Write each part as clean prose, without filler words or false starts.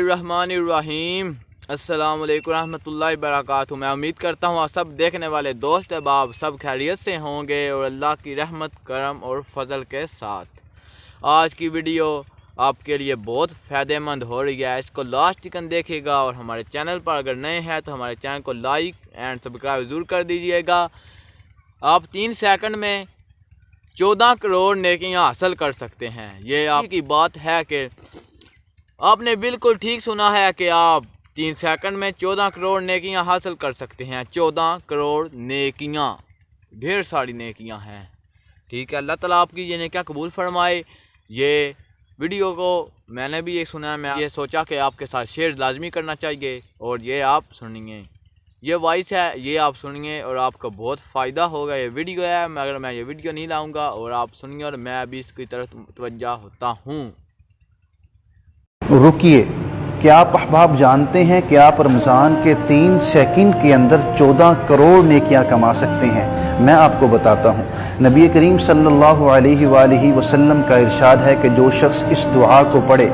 बिस्मिल्लाहिर्रहमानिर्रहीम। अस्सलाम वालेकुम रहमतुल्लाहि वबरकातुहू। मैं उम्मीद करता हूँ आप सब देखने वाले दोस्त अहबाब सब खैरियत से होंगे और अल्लाह की रहमत करम और फजल के साथ। आज की वीडियो आपके लिए बहुत फ़ायदेमंद हो रही है, इसको लास्ट तक देखिएगा और हमारे चैनल पर अगर नए हैं तो हमारे चैनल को लाइक एंड सब्सक्राइब ज़रूर कर दीजिएगा। आप 3 सेकंड में 14 करोड़ नेकियां हासिल कर सकते हैं। ये आपकी बात है कि आपने बिल्कुल ठीक सुना है कि आप 3 सेकंड में 14 करोड़ नेकियां हासिल कर सकते हैं। 14 करोड़ नेकियां, ढेर सारी नेकियां हैं। ठीक है, अल्लाह ताला आपकी ये नेकियां कबूल फरमाए। ये वीडियो को मैंने भी ये सुना है, मैं ये सोचा कि आपके साथ शेयर लाजमी करना चाहिए और ये आप सुनिए। ये वॉइस है, ये आप सुनिए और आपको बहुत फ़ायदा होगा। ये वीडियो है, मगर मैं ये वीडियो नहीं लाऊंगा और आप सुनिए और मैं अभी इसकी तरफ मुतवज्जा होता हूँ। रुकिए, क्या आप अहबाब जानते हैं कि आप रमज़ान के 3 सेकंड के अंदर 14 करोड़ नेकियां कमा सकते हैं? मैं आपको बताता हूँ। नबी करीम सल्लल्लाहु अलैहि वसल्लम का इरशाद है कि जो शख्स इस दुआ को पढ़े,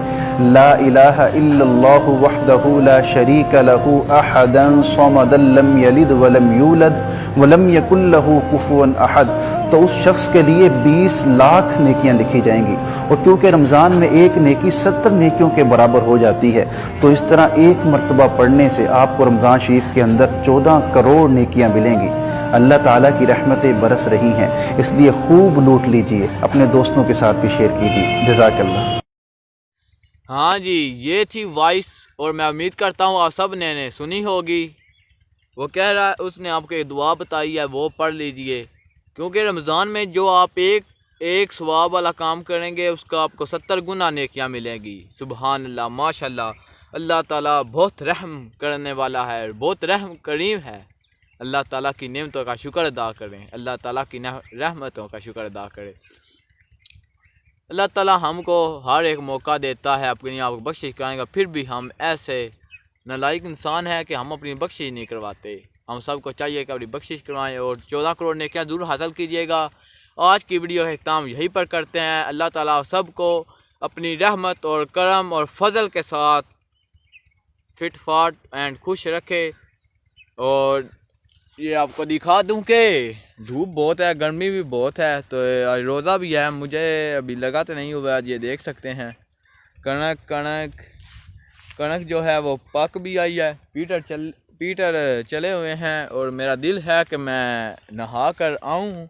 ला इलाहा इल्लल्लाहु वहदहु ला शरीका लहु अहदन समदन लम यलिद वलम यूलद वलम यकुल लहु कुफुवन अहद, तो उस शख्स के लिए 20 लाख नेकियां लिखी जाएंगी। और क्योंकि रमज़ान में एक नेकी 70 नेकियों के बराबर हो जाती है, तो इस तरह एक मरतबा पढ़ने से आपको रमज़ान शरीफ के अंदर 14 करोड़ नेकियां मिलेंगी। अल्लाह ताला की रहमतें बरस रही हैं, इसलिए खूब लूट लीजिए, अपने दोस्तों के साथ भी शेयर कीजिए। जज़ाकल्लाह। हाँ जी, ये थी वॉइस और मैं उम्मीद करता हूँ आप सब ने सुनी होगी। वो कह रहा है, उसने आपको एक दुआ बताई है, वो पढ़ लीजिए, क्योंकि रमज़ान में जो आप एक सवाब वाला काम करेंगे उसका आपको 70 गुना नेकियां मिलेंगी। सुबहान अल्लाह, माशाल्लाह। अल्लाह ताला बहुत रहम करने वाला है, बहुत रहम करीम है। अल्लाह ताला की नेमतों का शुक्र अदा करें, अल्लाह ताला की रहमतों का शुक्र अदा करें। अल्लाह ताला हमको हर एक मौका देता है अपनी आप को बख्शिश कराएंगा, फिर भी हम ऐसे नालायक इंसान है कि हम अपनी बख्शिश नहीं करवाते। हम सबको चाहिए कि अपनी बख्शिश करवाएं और 14 करोड़ नेकियां ज़रूर हासिल कीजिएगा। आज की वीडियो का इख्तिताम यहीं पर करते हैं। अल्लाह ताला सबको अपनी रहमत और करम और फजल के साथ फिट फाट एंड खुश रखे। और ये आपको दिखा दूं कि धूप बहुत है, गर्मी भी बहुत है, तो आज रोज़ा भी है। मुझे अभी लगा तो नहीं हुआ, आज ये देख सकते हैं कणक जो है वो पक भी आई है। पीटर चले हुए हैं और मेरा दिल है कि मैं नहा कर आऊँ।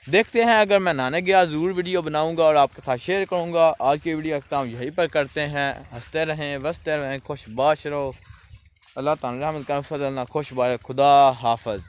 देखते हैं, अगर मैं नहाने गया ज़रूर वीडियो बनाऊंगा और आपके साथ शेयर करूंगा। आज की वीडियो का काम यहीं पर करते हैं। हंसते रहें, बसते रहें, खुशबाश रहो। अल्लाह ताला रहमत का फजल ना खुश बार। खुदा हाफिज़।